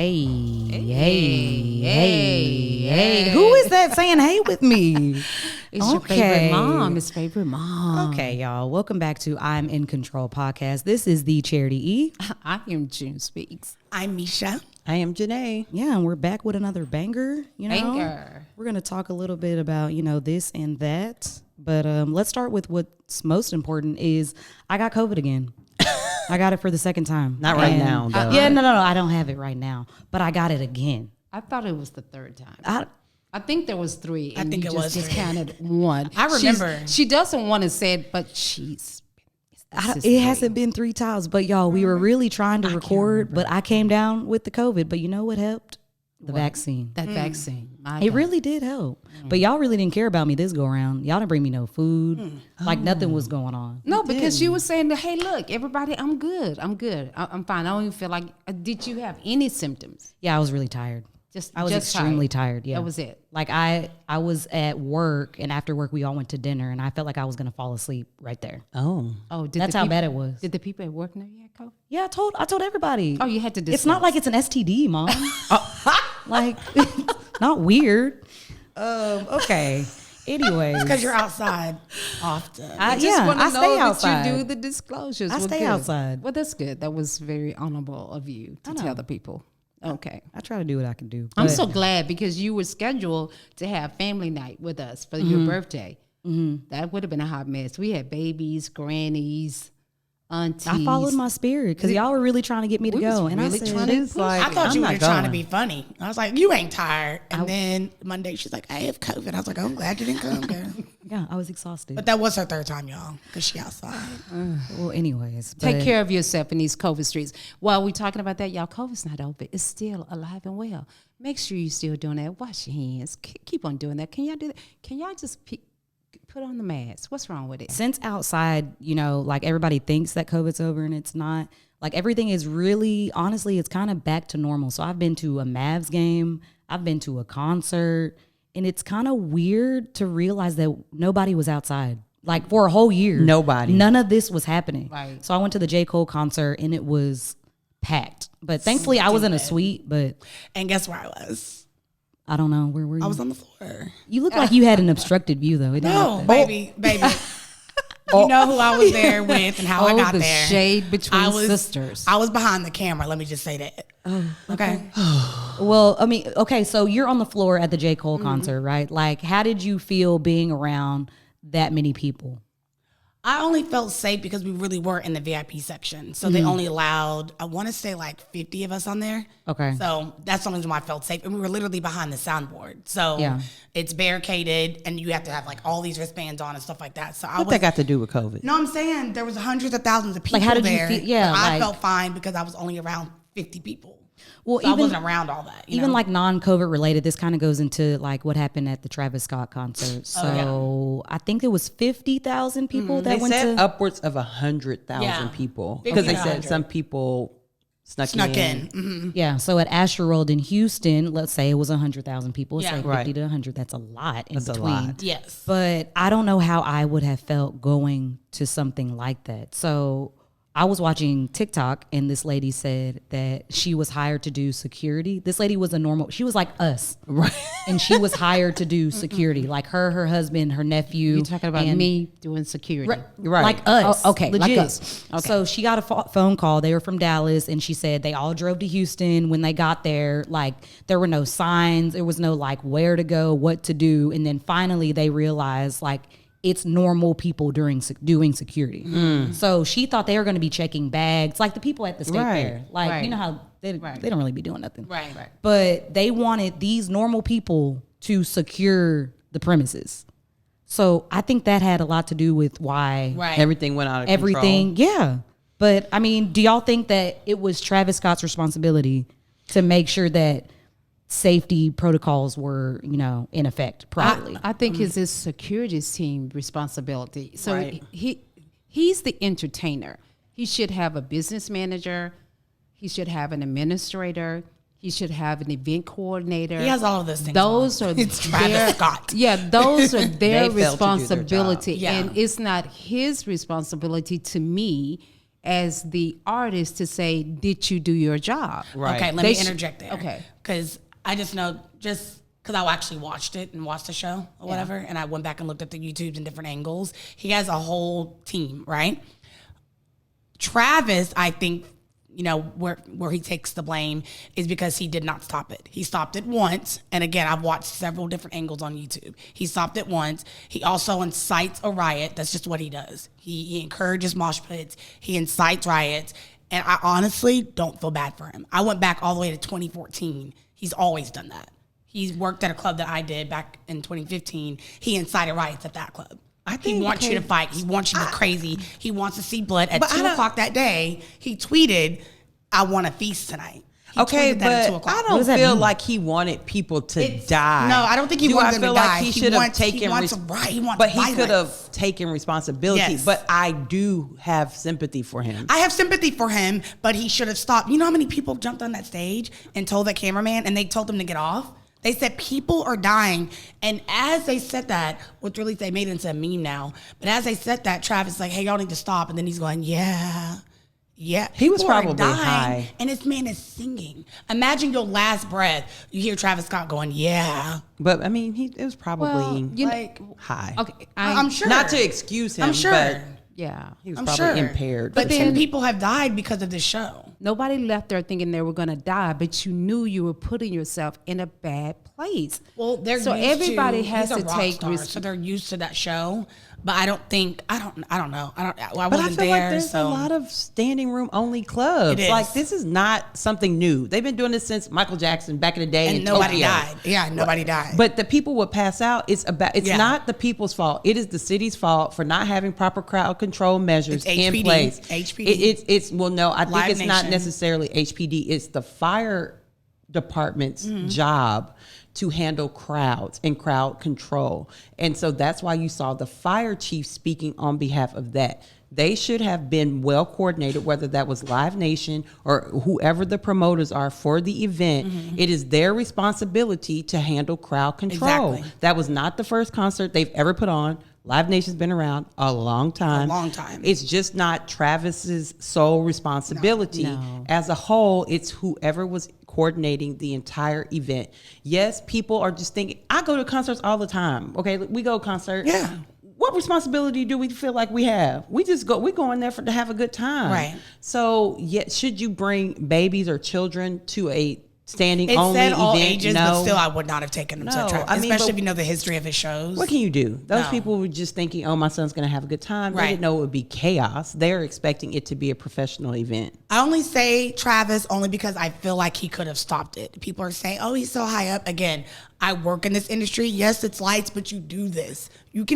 Hey. Who is that saying hey with me? It's your favorite mom. It's favorite mom. Okay, y'all. Welcome back to I'm in Control podcast. This is the Charity E. I am June Speaks. I'm Misha. I am Janae. Yeah, and we're back with another banger. Banger. We're going to talk a little bit about, this and that. But let's start with what's most important is I got COVID again. I got it for the second time. Not right now, though. Yeah, no. I don't have it right now. But I got it again. I thought it was the third time. I think there was three. I think it was three. Discounted one. I remember. She doesn't want to say it, but it hasn't been 3 times. But y'all, we were really trying to record, but I came down with the COVID. But you know what helped? The vaccine. That vaccine. It really did help. But y'all really didn't care about me this go around. Y'all didn't bring me no food. Like nothing was going on. No, because you were saying that, hey, look, everybody, I'm good. I'm fine. I don't even feel like, did you have any symptoms? Yeah, I was really tired. I was extremely tired. Yeah. That was it. Like I was at work, and after work we all went to dinner, and I felt like I was gonna fall asleep right there. Oh, that's how bad it was. Did the people at work know you had COVID? Yeah, I told everybody. Oh, you had to disclose. It's not like it's an STD, Mom. Like, not weird. Okay. Anyways, Because you're outside often. I just want to know stay that outside. you do the disclosures. I Well, stay good. outside. Well, that's good. That was very honorable of you to tell the people. Okay. I try to do what I can do. I'm but- so glad because you were scheduled to have family night with us for your birthday. That would have been a hot mess. We had babies, grannies, aunties. I followed my spirit because y'all were really trying to get me to We go, was and really I said, trying to it's like I thought I'm you were not trying to going. be funny. I was like, you ain't tired. And then Monday, she's like, I have COVID. I was like, I'm glad you didn't come, girl. yeah, I was exhausted. But that was her third time, y'all, because she outside. Well, anyways, Take but- care of yourself in these COVID streets. While we're talking about that, y'all, COVID's not over. It's still alive and well. Make sure you're still doing that. Wash your hands. Keep on doing that. Can y'all do that? Can y'all just put on the mask? What's wrong with it? Since outside, like everybody thinks that COVID's over and it's not. Like everything is really, honestly, it's kind of back to normal. So I've been to a Mavs game. I've been to a concert. And it's kind of weird to realize that nobody was outside. Like for a whole year. Nobody. None of this was happening. Right. So I went to the J. Cole concert and it was packed. But thankfully I was in a suite, but And guess where I was? I don't know. Where were you? I was on the floor. You look like you had an obstructed view though. It didn't No, look that- baby. You know who I was there with and how I got the there. shade between I was, sisters. I was behind the camera. Let me just say that. Okay. Well, I mean, okay, so you're on the floor at the J. Cole concert, right? Like, how did you feel being around that many people? I only felt safe because we really were in the VIP section. So they only allowed, I want to say like 50 of us on there. Okay. So that's the only reason why I felt safe. And we were literally behind the soundboard. So Yeah. it's barricaded and you have to have like all these wristbands on and stuff like that. So I What was, that got to do with COVID? no, I'm saying there was hundreds of thousands of people Like, how did you there. feel- yeah, But I like- felt fine because I was only around 50 people. Well, So I wasn't around all that. you even know? like non-COVID related, this kind of goes into like what happened at the Travis Scott concert. So I think there was 50,000 people that They went said to. upwards of 100,000 Yeah. people 50 because they to said 100. some people snuck in. Yeah, so at Astroworld in Houston, let's say it was 100,000 people. It's Yeah. like 50 Right. to 100. That's a lot in That's a between. lot. Yes. But I don't know how I would have felt going to something like that. So I was watching TikTok and this lady said that she was hired to do security. This lady was she was like us. Right. And she was hired to do security. Like her husband, her nephew. You're talking about and- me doing security. Right. Like us. Oh, okay, like legit. us. Okay. So she got a phone call. They were from Dallas, and she said they all drove to Houston. When they got there, like there were no signs. There was no like where to go, what to do. And then finally they realized like it's normal people doing security. So she thought they were going to be checking bags, like the people at the state Right. fair. Like, Right. you know how they don't really be doing nothing. Right. But they wanted these normal people to secure the premises. So I think that had a lot to do with why Right. Everything went out of everything. Yeah. But I mean, do y'all think that it was Travis Scott's responsibility to make sure that safety protocols were, in effect properly? I think it's his security team responsibility. So Right. he's the entertainer. He should have a business manager. He should have an administrator. He should have an event coordinator. He has all of those things. Those Mom. are It's Travis Scott. Yeah, those are their They failed to do their responsibility, job. Yeah. and it's not his responsibility to me as the artist to say, did you do your job? Right. Okay, let They me sh- interject there. okay. Because I just know, just because I actually watched it and watched the show or whatever, and I went back and looked at the YouTubes and different angles. He has a whole team, right? Travis, I think, you know, where he takes the blame is because he did not stop it. He stopped it once. And again, I've watched several different angles on YouTube. He stopped it once. He also incites a riot. That's just what he does. He encourages mosh pits. He incites riots. And I honestly don't feel bad for him. I went back all the way to 2014. He's always done that. He's worked at a club that I did back in 2015. He incited riots at that club. He wants you to fight. He wants you to be crazy. He wants to see blood. At 2 o'clock that day, he tweeted, "I want a feast tonight." He Okay, tweeted that at 2 but o'clock. I What don't does that feel mean? like he wanted people to die. No, I don't think he Do wanted I them feel to like die. he He should have wants- he taken wants a riot. He wants but he violence. could have taken responsibility. Yes. But I do have sympathy for him. I have sympathy for him, but he should have stopped. You know how many people jumped on that stage and told that cameraman, and they told him to get off? They said people are dying. And as they said that, which really they made it into a meme now, but as they said that, Travis like, hey, y'all need to stop. And then he's going, yeah. He was People are probably dying, high. and this man is singing. Imagine your last breath. You hear Travis Scott going, yeah. But I mean, it was probably Well, you know- Like, high. Okay, I'm sure. Not to excuse him, I'm sure. but Yeah. he was I'm probably sure. impaired. But for then sure. people have died because of this show. Nobody left there thinking they were going to die, but you knew you were putting yourself in a bad place. Well, they're so used everybody to, has he's a to rock take star, risk. so they're used to that show. But I don't think I don't know. I But I wasn't feel there. like there's so a lot of standing room only clubs. It is. Like this is not something new. They've been doing this since Michael Jackson back in the day. and in nobody Tokyo. died. Yeah, nobody died. But the people would pass out. It's Yeah. not the people's fault. It is the city's fault for not having proper crowd control measures It's in HPD. place. HPD. It's well, no, I think Live it's not Nation. necessarily HPD. It's the fire department's Mm-hmm. job to handle crowds and crowd control. And so that's why you saw the fire chief speaking on behalf of that. They should have been well coordinated, whether that was Live Nation or whoever the promoters are for the event. Mm-hmm. It is their responsibility to handle crowd control. Exactly. That was not the first concert they've ever put on. Live Nation's been around a long time. long time. It's just not Travis's sole responsibility. No. As a whole, it's whoever was coordinating the entire event. Yes, people are just thinking, I go to concerts all the time. Okay, we go to concert. Yeah. What responsibility do we feel like we have? We just go, we go in there to have a good time. Right. So, should you bring babies or children to a standing it only said all event? ages, No. but still, I would not have taken them No, to Travis, I mean, especially but- if you know the history of his shows. What can you do? Those No. people were just thinking, oh, my son's going to have a good time. They Right. didn't know it would be chaos. They're expecting it to be a professional event. I only say Travis only because I feel like he could have stopped it. People are saying, oh, he's so high up. Again, I work in this industry. Yes, it's lights, but you do this. You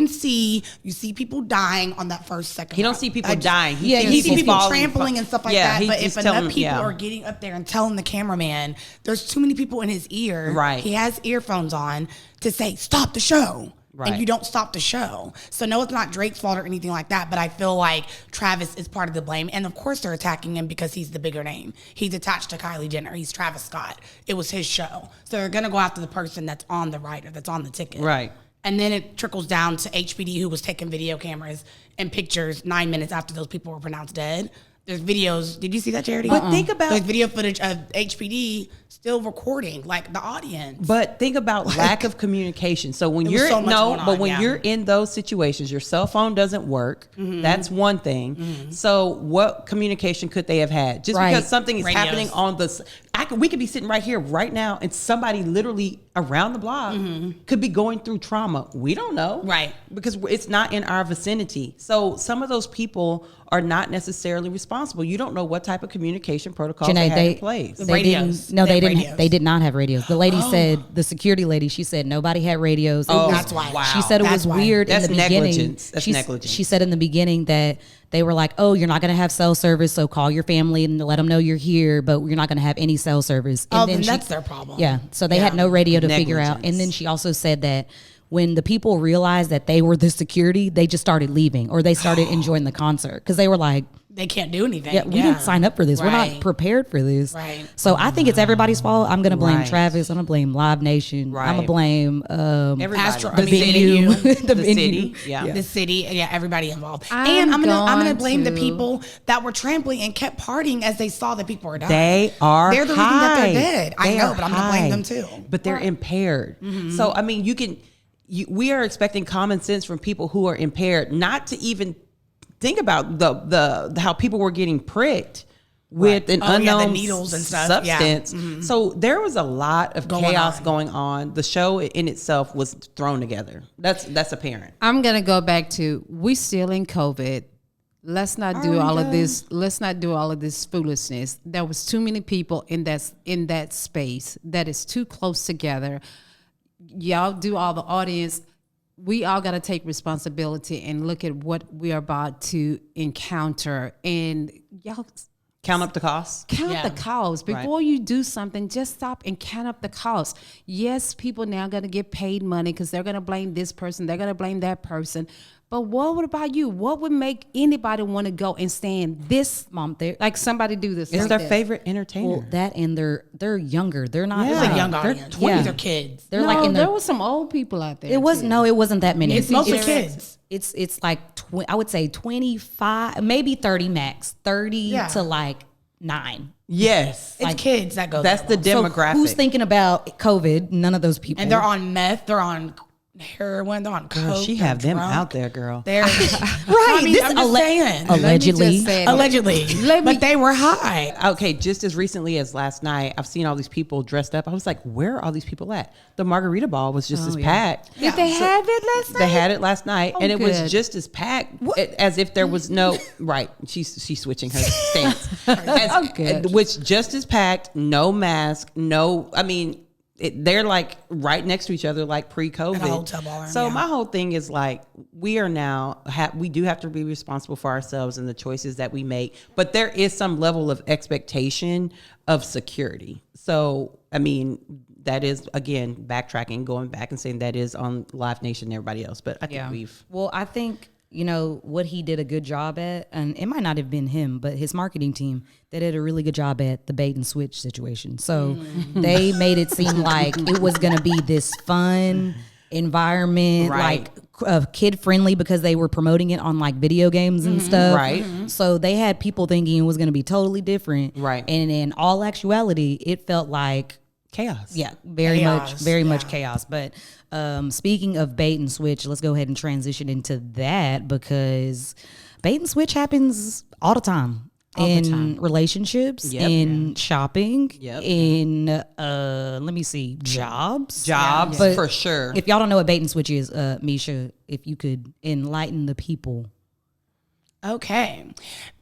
see people dying on that first second. He don't row. see people I just- dying. He Yeah, sees you see people falling, trampling and stuff like yeah, that. he But if just enough telling- people yeah. are getting up there and telling the cameraman, there's too many people in his ear. Right. He has earphones on to say, stop the show. Right. And you don't stop the show. So no, it's not Drake's fault or anything like that, but I feel like Travis is part of the blame. And of course they're attacking him because he's the bigger name. He's attached to Kylie Jenner. He's Travis Scott. It was his show. So they're gonna go after the person that's on the rider, that's on the ticket. Right. And then it trickles down to HPD, who was taking video cameras and pictures 9 minutes after those people were pronounced dead. There's videos. Did you see that, Charity? But think about- There's video footage of HPD still recording, like the audience. But think about lack of communication. So when There was you're so much going on, when yeah. you're in those situations, your cell phone doesn't work. Mm-hmm. That's one thing. So what communication could they have had? Just Right. because something is Radios. happening on we could be sitting right here right now, and somebody literally around the block could be going through trauma. We don't know, Right. Because it's not in our vicinity. So some of those people are not necessarily responsible. You don't know what type of communication protocols they Janae, have in place. The they radios. didn't. No, They they have didn't. radios. They did not have radios. The lady said, the security lady, she said nobody had radios. It Oh, was- That's why. wow. She said it That's was why. weird That's in the beginning. negligence. That's negligence. She said in the beginning that they were like, "Oh, you're not going to have cell service, so call your family and let them know you're here, but you're not going to have any cell service." And Oh, then she- that's their problem. Yeah, so they Yeah. had no radio to figure out. Negligence. And then she also said that when the people realized that they were the security, they just started leaving or they started enjoying the concert because they were like, they can't do anything. Yeah, we didn't sign up for this. We're not Right. prepared for this. Right. So I think it's everybody's fault. I'm gonna blame Right. Travis. I'm gonna blame Live Nation. I'm gonna Right. blame Everybody. Astro- the I mean, venue, venue. the The venue. city, yeah. The city, yeah, everybody involved. I'm And I'm gonna going blame the to- people that were trampling and kept partying as they saw that people were dying. They are They're the reason that they're dead. I They know, are but I'm gonna blame high. them too. But they're impaired. So I mean, we are expecting common sense from people who are impaired, not to even think about the how people were getting pricked with an Oh, yeah, the unknown needles and stuff. Yeah. substance. So there was a lot of Going chaos on. going on. The show in itself was thrown together. That's apparent. I'm gonna go back to we still in COVID. Let's not do all of this. Let's not do all of this foolishness. There was too many people in that space that is too close together. Y'all do all the audience. We all got to take responsibility and look at what we are about to encounter, and y'all Count up the costs. count Yeah. the cost before you do something. Just stop and count up the cost. Yes, people now going to get paid money because they're going to blame this person, they're going to blame that person. But what about you? What would make anybody want to go and stand this? Mom, they're Like somebody do this. It's like their this. favorite entertainer. well, that and they're younger. They're not. It's like, a young they're audience. 20. These are kids. They're No, like in there their. was some old people out there. It was too. no, it wasn't that many. It's mostly kids. It's like I would say 25, maybe 30 max, 30 Yeah. to like 9. Yes. It's kids that go. That's there. the So demographic. who's thinking about COVID? None of those people. And they're on meth. They're on heroin. They're on Girl, coke. she they're have them drunk. out there, girl. They're right. I mean, this I'm just saying. allegedly. just say it. Allegedly, but they were high. Okay, just as recently as last night, I've seen all these people dressed up. I was like, where are all these people at? The margarita ball was just as packed. Did they have it last night? They had it last night, and it was good. just as packed as if there was no right. She's switching her stance, as, good. which just as packed, no mask, no. I mean, they're like right next to each other, like pre-COVID. In a hotel ballroom, So yeah. my whole thing is like, we are now we do have to be responsible for ourselves and the choices that we make, but there is some level of expectation of security. So I mean, that is again backtracking, going back and saying that is on Live Nation and everybody else. But I think we've Well, I think, what he did a good job at, and it might not have been him, but his marketing team, they did a really good job at the bait and switch situation. So they made it seem like it was going to be this fun environment, Right. like kid friendly, because they were promoting it on like video games and stuff. Right. So they had people thinking it was going to be totally different. Right. And in all actuality, it felt like chaos. yeah, very Chaos, much chaos. But speaking of bait and switch, let's go ahead and transition into that, because bait and switch happens all the time. In relationships, Yep. in shopping, Yep. in let me see, jobs. Jobs But for sure. If y'all don't know what bait and switch is, Misha, if you could enlighten the people. Okay.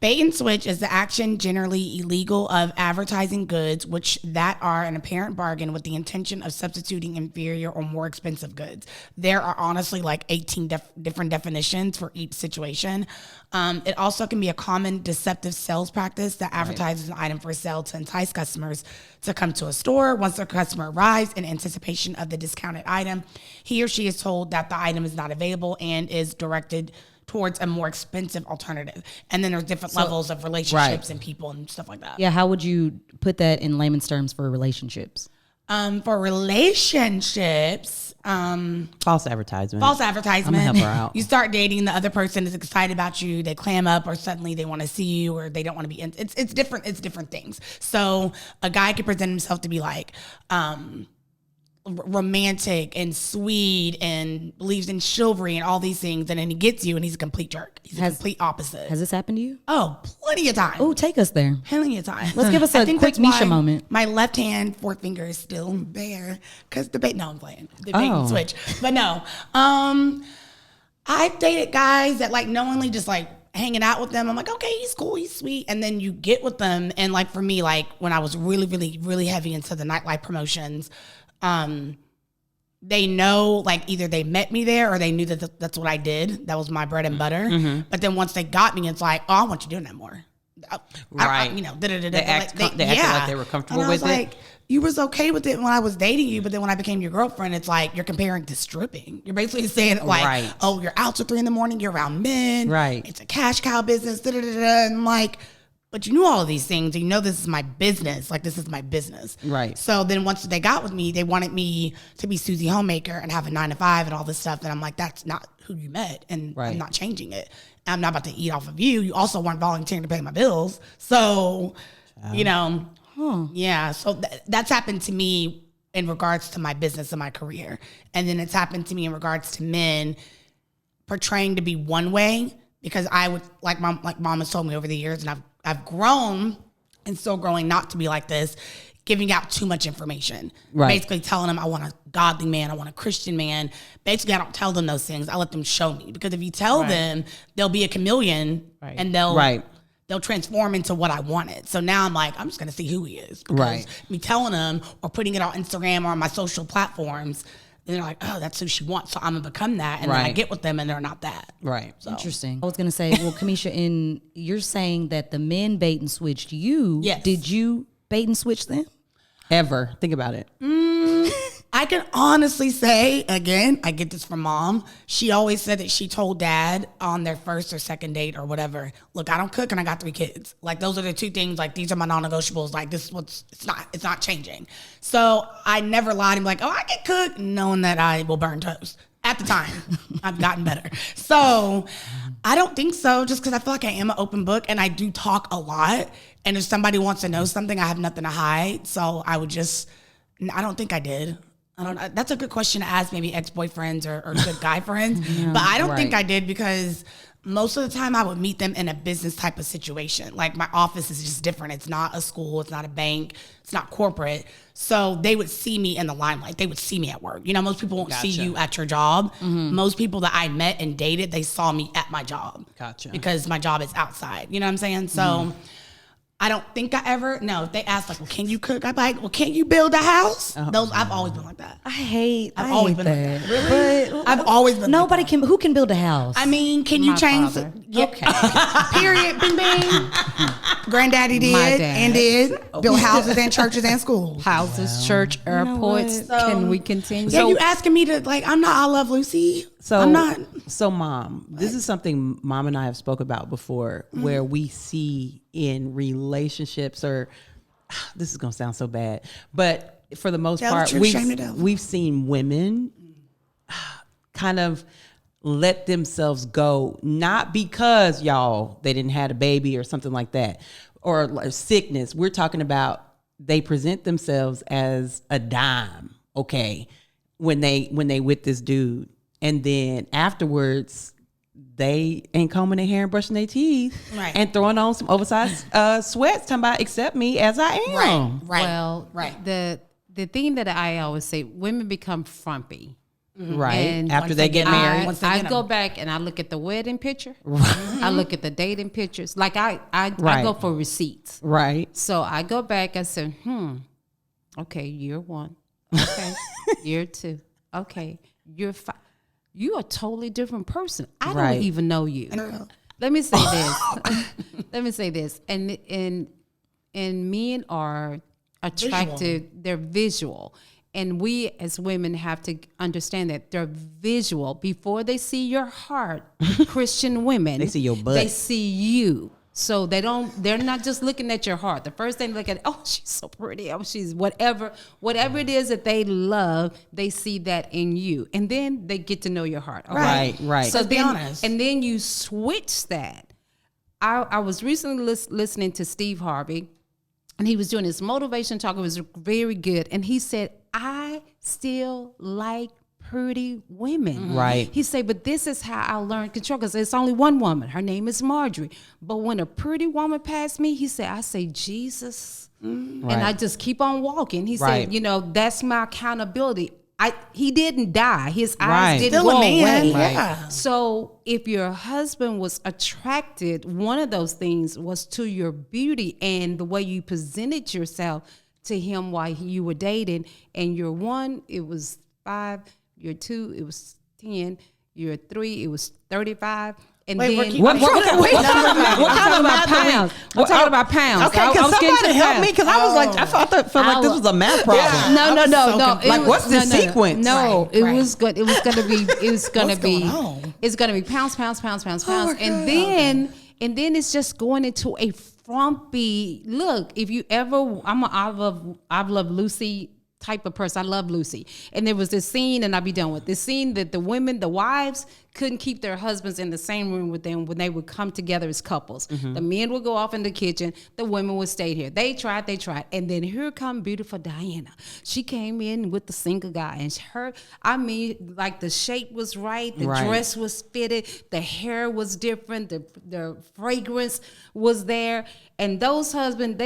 Bait and switch is the action generally illegal of advertising goods which that are an apparent bargain with the intention of substituting inferior or more expensive goods. There are honestly like 18 different definitions for each situation. It also can be a common deceptive sales practice that advertises an item for sale to entice customers to come to a store. Once the customer arrives in anticipation of the discounted item, he or she is told that the item is not available and is directed towards a more expensive alternative. And then there's different levels of relationships and people and stuff like that. Yeah, how would you put that in layman's terms for relationships? For relationships, False advertisement. false advertisement. I'ma help her out. You start dating, the other person is excited about you, they clam up, or suddenly they want to see you, or they don't want to be in. It's different. It's different things. So a guy could present himself to be like, romantic and sweet and believes in chivalry and all these things, and then he gets you and he's a complete jerk. He's a complete opposite. Has this happened to you? Oh, plenty of times. Oh, take us there. Plenty of times. Let's give us I a think quick that's why Misha moment. My left hand fourth finger is still there because the bait. No, I'm playing the bait Oh. and switch. But no, I've dated guys that like knowingly just like hanging out with them. I'm like, okay, he's cool, he's sweet, and then you get with them. And like for me, like when I was really, really, really heavy into the nightlife promotions, they know, like either they met me there or they knew that that's what I did. That was my bread and butter. But then once they got me, it's like, oh, I want you doing that more. Right. They acted like they were comfortable and I was with it. like, you was okay with it when I was dating you, but then when I became your girlfriend, it's like you're comparing to stripping. You're basically saying like, Right. oh, you're out till 3 a.m, you're around men. Right. It's a cash cow business. And I'm like, but you knew all of these things. And you know this is my business. Like, this is my business. Right. So then once they got with me, they wanted me to be Susie Homemaker and have a 9 to 5 and all this stuff. And I'm like, that's not who you met. And Right. I'm not changing it. I'm not about to eat off of you. You also weren't volunteering to pay my bills. So, yeah. So that's happened to me in regards to my business and my career. And then it's happened to me in regards to men portraying to be one way, because I would, like mom has told me over the years, and I've grown and still growing not to be like this, giving out too much information. Right. Basically telling them I want a godly man, I want a Christian man. Basically, I don't tell them those things. I let them show me. Because if you tell them, they'll be a chameleon and they'll transform into what I wanted. So now I'm like, I'm just going to see who he is. Because Right. me telling them or putting it on Instagram or on my social platforms, then they're like, oh, that's who she wants. So I'm going to become that. And then I Right. get with them and they're not that. Right. So. Interesting. I was gonna say, well, Kamisha, you're saying that the men bait and switched you. Yes. Did you bait and switch them? Ever. Think about it. I can honestly say, again, I get this from mom. She always said that she told dad on their first or second date or whatever, look, I don't cook and I got 3 kids. Like, those are the 2 things. Like, these are my non-negotiables. Like, this is it's not changing. So I never lied and be like, oh, I can cook, knowing that I will burn toast. At the time, I've gotten better. So I don't think so, just because I feel like I am an open book and I do talk a lot. And if somebody wants to know something, I have nothing to hide. So I don't think I did. I don't know. That's a good question to ask maybe ex-boyfriends or good guy friends. But I don't think Right. I did, because most of the time I would meet them in a business type of situation. Like, my office is just different. It's not a school. It's not a bank. It's not corporate. So they would see me in the limelight. They would see me at work. Most people won't see you at your job. Most people that I met and dated, they saw me at my job. Gotcha. Because my job is outside. You know what I'm saying? So I don't think I ever, no, if they ask like, well, can you cook? I'm like, well, can you build a house? I've always been like that. I've always been like that. Really? I've always been Nobody like that. who can build a house? I mean, can you My change? father. Period. Bing, bing. Granddaddy did My dad. and did. Built houses and churches and schools. Houses, church, airports. what? Can we continue? Yeah, you asking me to, like, I'm not I Love Lucy. So I'm not. So, Mom, this is something Mom and I have spoke about before, where we see in relationships, or this is gonna sound so bad, but for the most Tell the part, truth, shame the devil. we've seen women kind of let themselves go, not because they didn't have a baby or something like that, or like sickness. We're talking about they present themselves as a dime, okay, when they with this dude, and then afterwards they ain't combing their hair and brushing their teeth, Right. and throwing on some oversized sweats, talking about accept me as I am. Right. Well, Right. the thing that I always say, women become frumpy. Right. And After once they they get get married. Once they I get go 'em. back and I look at the wedding picture. I look at the dating pictures. Like I Right. go for receipts. Right. So I go back. I said, okay, year 1. Okay, year 2. Okay, year 5. You are a totally different person. I Right. don't even know you. Let me say this. Let me say this. And men are attracted. They're visual. And we as women have to understand that they're visual. Before they see your heart, Christian women, They see your butt. They see you. So they're not just looking at your heart. The first thing they look at, oh, she's so pretty. Oh, she's whatever it is that they love, they see that in you. And then they get to know your heart. Okay? Right. So Let's be then, honest. And then you switch that. I was recently listening to Steve Harvey, and he was doing his motivation talk. It was very good. And he said, I still like pretty women. Right. He said, but this is how I learned control, because it's only one woman. Her name is Marjorie. But when a pretty woman passed me, he said, I say, Jesus. And I just keep on walking. He Right. said, that's my accountability. He didn't die. His eyes Right. didn't Still go a man. away. Yeah. So if your husband was attracted, one of those things was to your beauty and the way you presented yourself to him while you were dating. And year 1, it was 5. Year 2, it was 10. Year 3, it was 35. And Wait, we're then keeping- What kind of math are we- pounds. I'm talking about pounds. Okay, I can was getting to somebody help pounds. me? Because I was like, I felt like this was a math problem. Yeah. No, I no, was no, so no. confused. Like, what's the sequence? No, Right, it right. was good. It was gonna be. It was gonna What's be. going on? It's gonna be pounds, pounds, pounds, pounds, Oh, pounds, and then it's just going into a frumpy look. If you ever, I love Lucy type of person. I love Lucy. And there was this scene, and I'll be done with this scene, that the wives couldn't keep their husbands in the same room with them when they would come together as couples. The men would go off in the kitchen, the women would stay here. They tried, and then here come beautiful Diana. She came in with the single guy, and like the shape was right, the dress was fitted, the hair was different, the fragrance was there, and those husbands,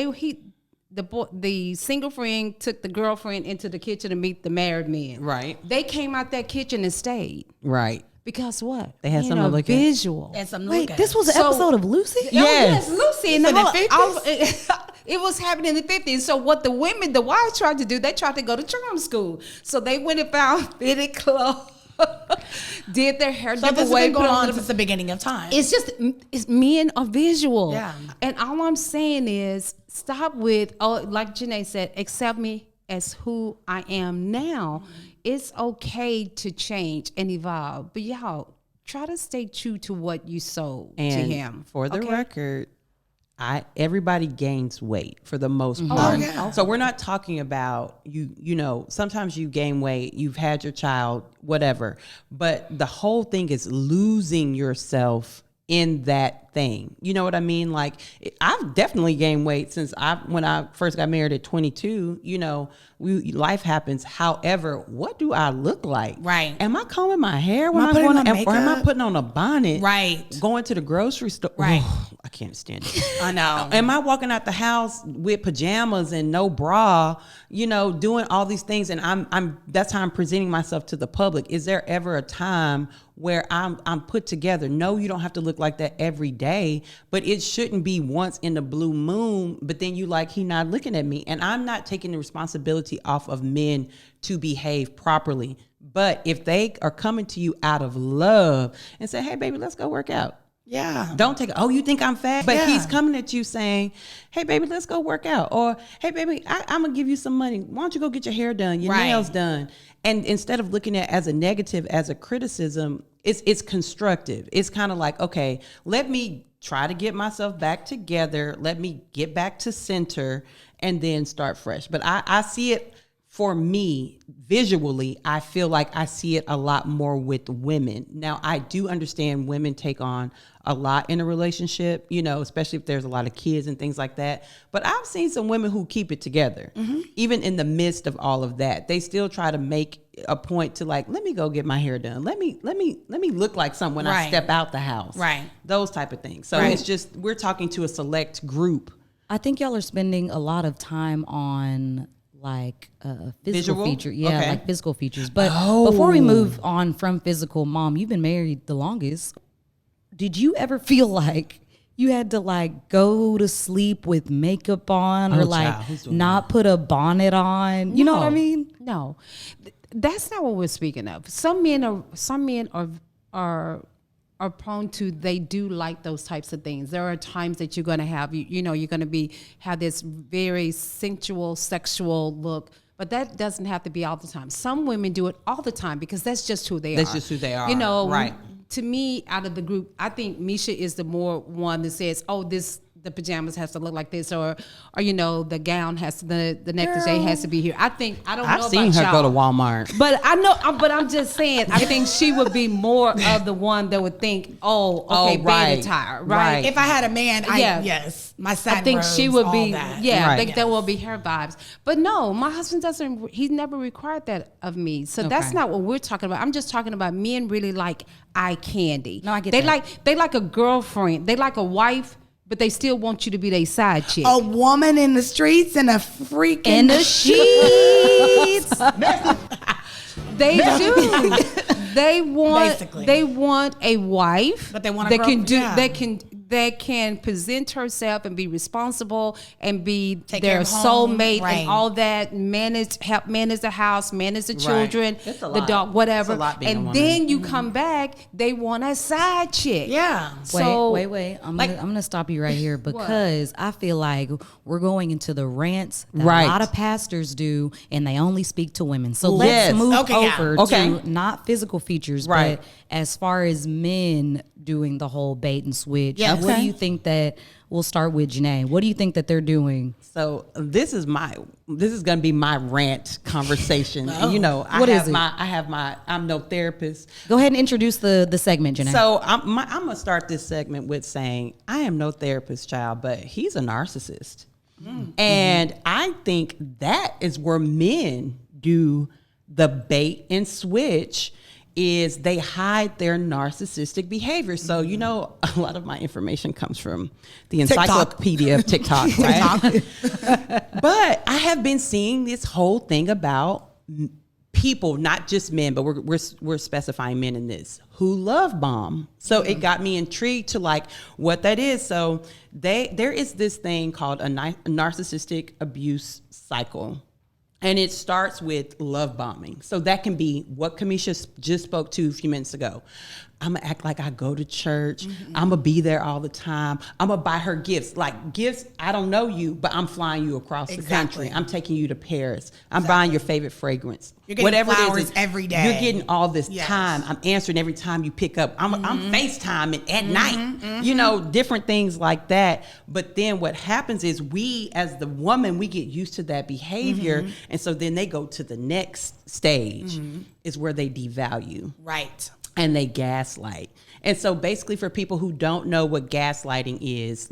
the single friend took the girlfriend into the kitchen to meet the married men. Right. They came out that kitchen and stayed. Right. Because what? They had something to look at. Visual. And some Wait, look at this was an So- episode of Lucy? Oh, Yes. yes, Lucy. And in the it was happening in the 50s. So what the wives tried to do, they tried to go to charm school. So they went and found fitted clothes, did their hair So different this has way, been put going on on the- since the beginning of time. it's men are visual. Yeah. And all I'm saying is stop with, like Janae said, accept me as who I am now. It's okay to change and evolve. But y'all, try to stay true to what you sold to And him. for the okay? record, everybody gains weight for the most part. yeah. So we're not talking about you know, sometimes you gain weight, you've had your child, whatever. But the whole thing is losing yourself in that thing. You know what I mean? Like, I've definitely gained weight since when I first got married at 22, you know, life happens. However, what do I look like? Right. Am I combing my hair when Am I I'm putting going on or am I makeup? putting on a bonnet? Right. Going to the grocery store. Right. I can't stand it. I know. Am I walking out the house with pajamas and no bra, you know, doing all these things, and I'm that's how I'm presenting myself to the public? Is there ever a time where I'm put together? No, you don't have to look like that every day, but it shouldn't be once in the blue moon, but then you like, he not looking at me. And I'm not taking the responsibility off of men to behave properly. But if they are coming to you out of love and say, hey baby, let's go work out. Yeah. Don't take, oh, you think I'm fat? But Yeah. he's coming at you saying, hey, baby, let's go work out. Or, hey, baby, I'm going to give you some money. Why don't you go get your hair done, your Right. nails done? And instead of looking at it as a negative, as a criticism, it's constructive. It's kind of like, okay, let me try to get myself back together. Let me get back to center and then start fresh. But I see it. For me, visually, I feel like I see it a lot more with women. Now, I do understand women take on a lot in a relationship, you know, especially if there's a lot of kids and things like that. But I've seen some women who keep it together, even in the midst of all of that. They still try to make a point to like, let me go get my hair done. Let me look like something when I Right. step out the house. Right. Those type of things. So Right. it's just, we're talking to a select group. I think y'all are spending a lot of time on like physical Visual? feature, yeah, Okay. like physical features. But before we move on from physical, Mom, you've been married the longest. Did you ever feel like you had to like go to sleep with makeup on, or Oh, like child, who's doing not put a bonnet on? You know what I mean? No, that's not what we're speaking of. Some men are prone to, they do like those types of things. There are times that you're going to have, you know, you're going to have this very sensual, sexual look, but that doesn't have to be all the time. Some women do it all the time because that's just who they are. That's just who they are, You know, right. to me, out of the group, I think Misha is the more one that says, oh, the pajamas has to look like this, or you know, the gown has to, the necklace has to be here. I don't know I've about seen her y'all. go to Walmart. But I know, but I'm just saying, I think she would be more of the one that would think, oh, okay, right. bed attire, right? Right. If I had a man, Yeah. yes, my satin I think she robes, would all be, that. yeah, I Right. think that will be her vibes. But no, my husband doesn't, he never required that of me. So that's Okay. not what we're talking about. I'm just talking about men really like eye candy. No, I get they that. They like a girlfriend. They like a wife, but they still want you to be their side chick. A woman in the streets and a freaking In the sheets. They do. They want Basically. they want a wife, But they want a that girl- can do yeah. that can that can present herself and be responsible and be Take care their of home, soulmate right. and all that, help manage the house, manage the children, It's a the lot. dog, whatever. It's a lot being a And woman. then you come back, they want a side chick. Yeah. So wait. I'm gonna stop you right here because I feel like we're going into the rants that Right. a lot of pastors do, and they only speak to women. So Yes. let's move Okay, yeah. over Okay. to not physical features, Right. but as far as men doing the whole bait and switch. Yes. What Okay. do you think that? We'll start with Janae. What do you think that they're doing? So this is going to be my rant conversation. You know, What is it? I'm no therapist. Go ahead and introduce the segment, Janae. So I'm going to start this segment with saying I am no therapist, child, but he's a narcissist. And I think that is where men do the bait and switch, is they hide their narcissistic behavior. So, you know, a lot of my information comes from the encyclopedia of TikTok, right? But I have been seeing this whole thing about people, not just men, but we're specifying men in this, who love bomb. So it got me intrigued to like what that is. So there is this thing called a narcissistic abuse cycle. And it starts with love bombing. So that can be what Kamisha just spoke to a few minutes ago. I'm going to act like I go to church. I'm going to be there all the time. I'm going to buy her gifts. Like gifts, I don't know you, but I'm flying you across the country. I'm taking you to Paris. I'm buying your favorite fragrance. You're getting Whatever flowers it is, every day. You're getting all this Yes. time. I'm answering every time you pick up. I'm FaceTiming at night. You know, different things like that. But then what happens is we, as the woman, we get used to that behavior. And so then they go to the next stage is where they devalue. Right. And they gaslight. And so basically for people who don't know what gaslighting is,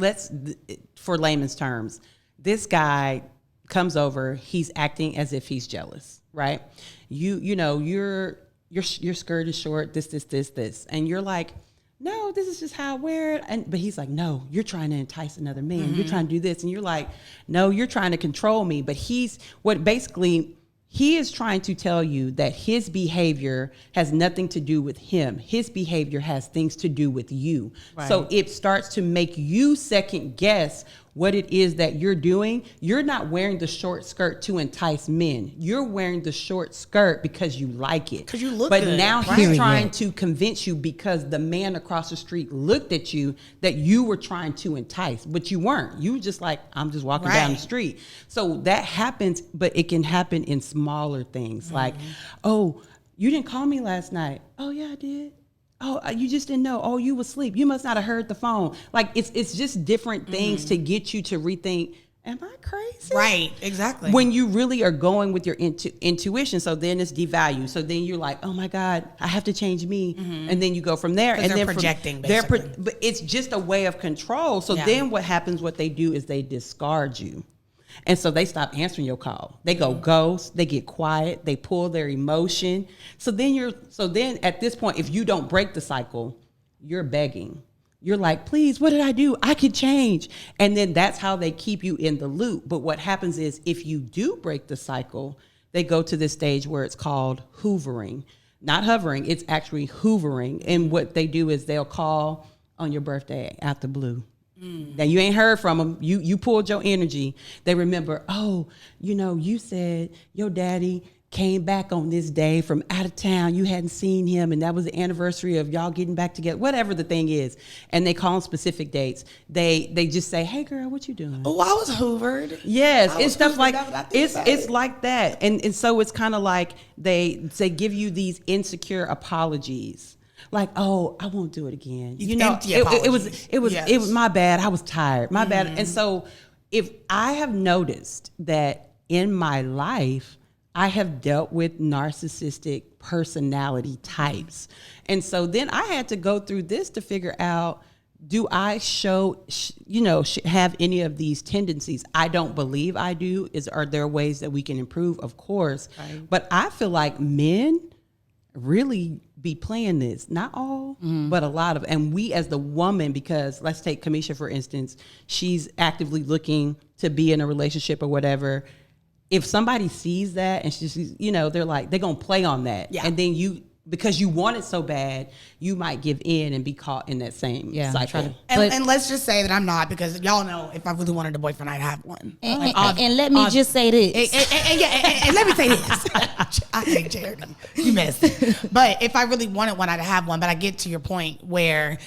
for layman's terms, this guy comes over, he's acting as if he's jealous, right? You know, your skirt is short, this. And you're like, no, this is just how I wear it. But he's like, no, you're trying to entice another man. You're trying to do this. And you're like, no, you're trying to control me. But he is trying to tell you that his behavior has nothing to do with him. His behavior has things to do with you. Right. So it starts to make you second guess what it is that you're doing. You're not wearing the short skirt to entice men. You're wearing the short skirt because you like it. Because you look but good. now Right. he's trying to convince you because the man across the street looked at you that you were trying to entice, but you weren't. You were just like, I'm just walking down the Right. street. So that happens, but it can happen in smaller things like, oh, you didn't call me last night. Oh yeah, I did. Oh, you just didn't know. Oh, you was asleep. You must not have heard the phone. Like it's just different things to get you to rethink. Am I crazy? Right. Exactly. When you really are going with your intuition. So then it's devalue. So then you're like, oh my God, I have to change me. And then you go from there. And they're then projecting, basically. but it's just a way of control. So Yeah. then what happens, what they do is they discard you. And so they stop answering your call. They go ghost, they get quiet, they pull their emotion. So then at this point, if you don't break the cycle, you're begging. You're like, please, what did I do? I could change. And then that's how they keep you in the loop. But what happens is if you do break the cycle, they go to this stage where it's called hoovering. Not hovering, it's actually hoovering. And what they do is they'll call on your birthday out the blue. Now you ain't heard from them. You pulled your energy. They remember, oh, you know, you said your daddy came back on this day from out of town. You hadn't seen him, and that was the anniversary of y'all getting back together, whatever the thing is. And they call them specific dates. They just say, hey girl, what you doing? Oh, I was hoovered. Yes, I was it's stuff hoovered, like now that I think about it's it. like that. And so it's kind of like they give you these insecure apologies. Like, oh, I won't do it again. These You know, empty it was apologies. it was my bad. I was tired. My bad. And so if I have noticed that in my life, I have dealt with narcissistic personality types. And so then I had to go through this to figure out, do I have any of these tendencies? I don't believe I do. Are there ways that we can improve? Of course. Right. But I feel like men really be playing this. Not all, but a lot of. And we as the woman, because let's take Kamisha, for instance, she's actively looking to be in a relationship or whatever. If somebody sees that and she's, they're like, they're going to play on that. Yeah. And then you because you want it so bad, you might give in and be caught in that same cycle. And let's just say that I'm not, because y'all know if I really wanted a boyfriend, I'd have one. And let me just say this. And let me say this. I hate Charity. You messy. But if I really wanted one, I'd have one. But I get to your point where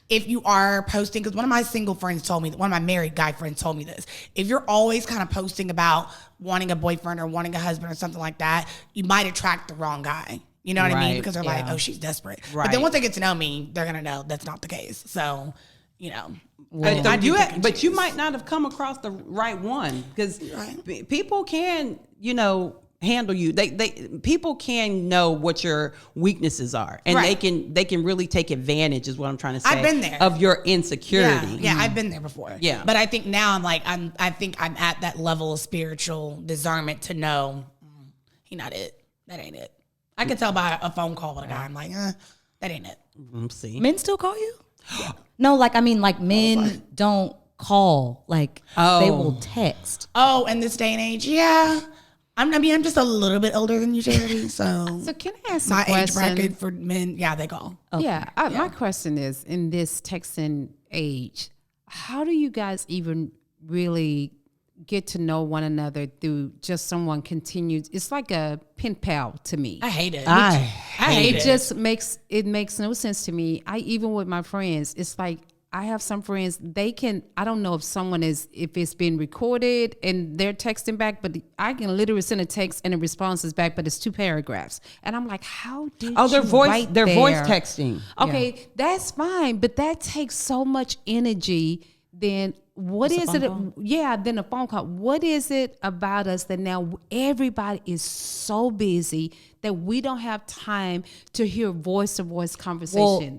if you are posting, because one of my single friends told me, one of my married guy friends told me this, if you're always kind of posting about wanting a boyfriend or wanting a husband or something like that, you might attract the wrong guy. You know what I mean? Because they're like, oh, she's desperate. Right. But then once they get to know me, they're going to know that's not the case. So, you know. But you might not have come across the right one, because people can, handle you. People can know what your weaknesses are, and they can really take advantage, is what I'm trying to say. I've been there. Of your insecurity. Yeah, I've been there before. Yeah. But I think now I think I'm at that level of spiritual discernment to know he not it. That ain't it. I can tell by a phone call with a guy. I'm like, that ain't it. See, men still call you? No, men don't call. They will text. Oh, in this day and age, yeah. I'm just a little bit older than you, Charity. So can I ask my a question? age bracket for men? Yeah, they call. Okay. Yeah, my question is: in this texting age, how do you guys even really get to know one another through just someone continues? It's like a pen pal to me. I hate it. I hate it. It just makes no sense to me. Even with my friends, it's like I have some friends, I don't know if it's been recorded and they're texting back, but I can literally send a text and a response is back, but it's 2 paragraphs. And I'm like, how did they're you voice write they're there? voice texting. Okay, that's fine, but that takes so much energy. Then what is it? Then a phone call. What is it about us that now everybody is so busy that we don't have time to hear voice-to-voice conversation?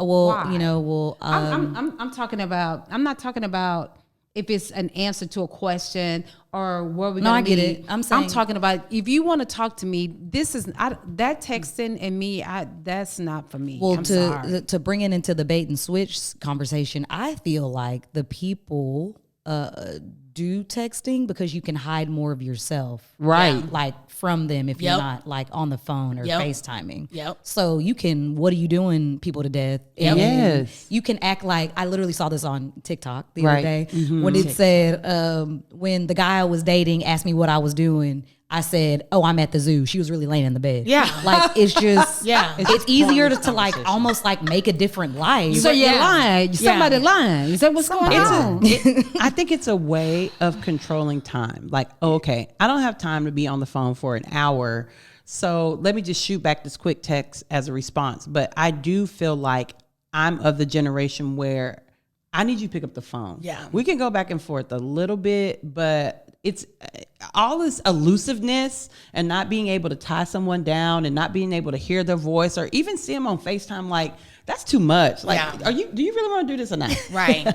I'm talking about. I'm not talking about if it's an answer to a question or where we're going to meet. I get it. I'm talking about if you want to talk to me, that texting and me, that's not for me. Well, to bring it into the bait and switch conversation, I feel like the people do texting because you can hide more of yourself, right? From them if you're not on the phone or FaceTiming. Yep. So you can, what are you doing people to death? Yep. Yes. You can act like, I literally saw this on TikTok the other day when it said, when the guy I was dating asked me what I was doing, I said, oh, I'm at the zoo. She was really laying in the bed. Yeah. It's just, it's easier to almost make a different life. So you're lying. Somebody lying. Is that what's going on? I think it's a way of controlling time. Okay, I don't have time to be on the phone for an hour, so let me just shoot back this quick text as a response. But I do feel like I'm of the generation where I need you to pick up the phone. Yeah. We can go back and forth a little bit, but it's all this elusiveness and not being able to tie someone down and not being able to hear their voice or even see them on FaceTime. That's too much. Do you really want to do this or not? Right.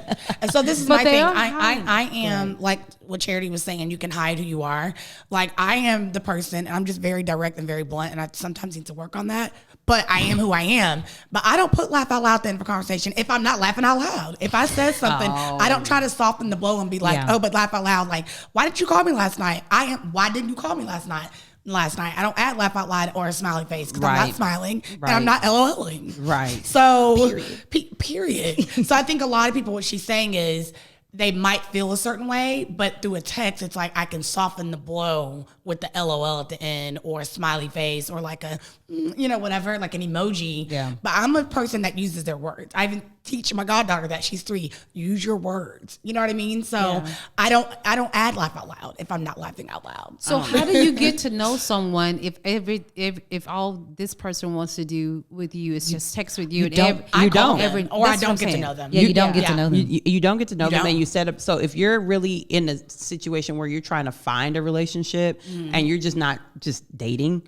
And so this is my thing. I am like what Charity was saying, you can hide who you are. I am the person, and I'm just very direct and very blunt, and I sometimes need to work on that. But I am who I am. But I don't put laugh out loud then for conversation if I'm not laughing out loud. If I said something, I don't try to soften the blow and be like, but laugh out loud. Why didn't you call me last night? Why didn't you call me last night? I don't add laugh out loud or a smiley face because I'm not smiling and I'm not LOLing. Right. So, period. So I think a lot of people, what she's saying is they might feel a certain way, but through a text, it's like I can soften the blow with the LOL at the end or a smiley face or a, whatever, like an emoji. Yeah. But I'm a person that uses their words. I even teach my goddaughter that, she's 3, use your words. You know what I mean? So I don't add laugh out loud if I'm not laughing out loud. So how do you get to know someone if all this person wants to do with you is just text with you? I don't get to know them. Yeah, you don't get to know them. You don't get to know them, and you set up. So if you're really in a situation where you're trying to find a relationship and you're just not just dating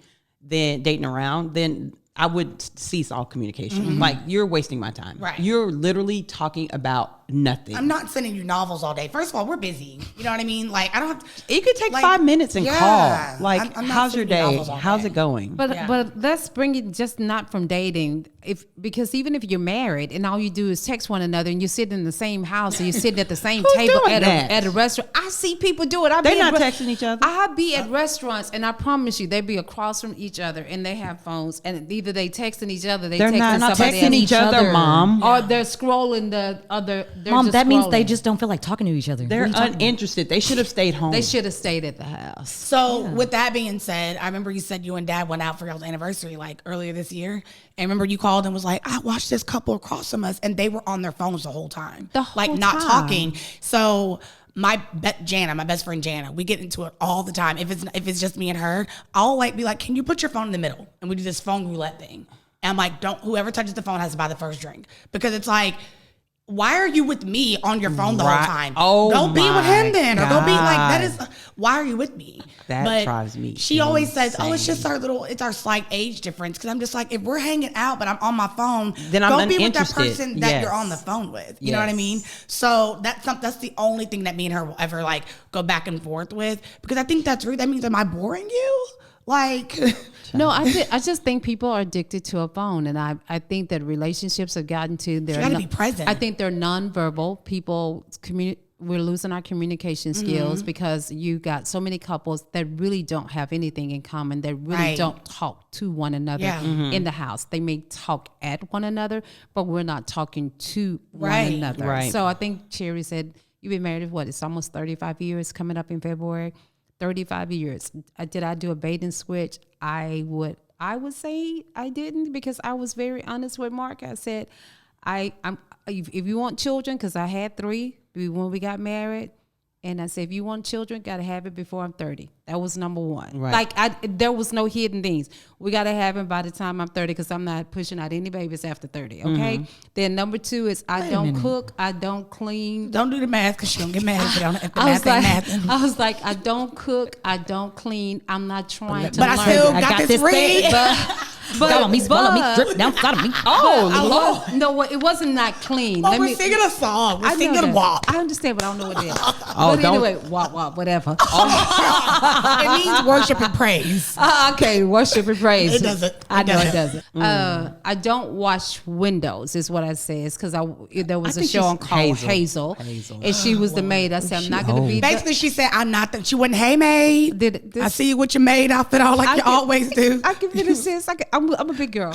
around, then I would cease all communication. You're wasting my time. Right. You're literally talking about nothing. I'm not sending you novels all day. First of all, we're busy. You know what I mean? I don't have to. It could take 5 minutes and call. I'm not How's your sending you day? novels all How's day. it going? But let's bring it just not from dating. because even if you're married and all you do is text one another and you're sitting in the same house or you're sitting at the same table doing at that? a restaurant, I see people do it. They're not texting each other. I be at restaurants and I promise you, they be across from each other and they have phones and either they texting each other, They're texting not somebody texting else, each other, Mom. or they're scrolling the other. Mom, that means they scrolling. just don't feel like talking to each other. They're uninterested. They should have stayed home. They should have stayed at the house. So with that being said, I remember you said you and Dad went out for y'all's anniversary like earlier this year. And remember you called and was like, I watched this couple across from us and they were on their phones the whole time. Like not talking. So Jana, my best friend Jana, we get into it all the time. If it's just me and her, I'll like be like, can you put your phone in the middle? And we do this phone roulette thing. And I'm like, whoever touches the phone has to buy the first drink. Because it's like, why are you with me on your phone the whole time? Oh, go be with him then, or go be like that. Is why are you with me? That drives me She always says, "Oh, it's insane. just it's our slight age difference." Because I'm just like, if we're hanging out, but I'm on my phone, Then I'm go be with that uninterested. person that you're Yes. on the phone with. You know what I Yes. mean? So that's the only thing that me and her will ever like go back and forth with. Because I think that's rude. That means, am I boring you? Like. No, I just think people are addicted to a phone, and I think that relationships have gotten to their. gotta be present. I think they're nonverbal. People we're losing our communication skills because you got so many couples that really don't have anything in common. That really Right. don't talk to one another Yeah. in the house. They may talk at one another, but we're not talking to Right. one another. Right. So I think Cherry said you've been married what? It's almost 35 years coming up in February. 35 years. Did I do a bait and switch? I would say I didn't, because I was very honest with Mark. I said, I'm if you want children, because I had 3 when we got married, and I said, if you want children, got to have it before I'm 30. That was number 1. Right. Like there was no hidden things. We got to have it by the time I'm 30, because I'm not pushing out any babies after 30. Okay. Then number 2 is I don't cook, I don't clean. Don't do the math because she don't get mad if the I was math ain't mathing. I was like, I don't cook, I don't clean. I'm not trying to But learn. I still I got got this this ring. Follow me, drip down, follow me. Oh, no, it wasn't not clean. Oh, we're singing a song. We're I know singing that. WAP. I understand, but I don't know what it is. Oh, but don't- anyway, WAP, whatever. It means worship and praise. Okay, worship and praise. It doesn't. I know it doesn't. doesn't. I don't wash windows, is what I said. Because there was a think show she's on called Hazel, and she was the maid. I said, I'm not going to be. Basically, she said, I'm not she wasn't, hey, maid. I see you with your maid outfit on like you always do. I can finish this. I'm a big girl.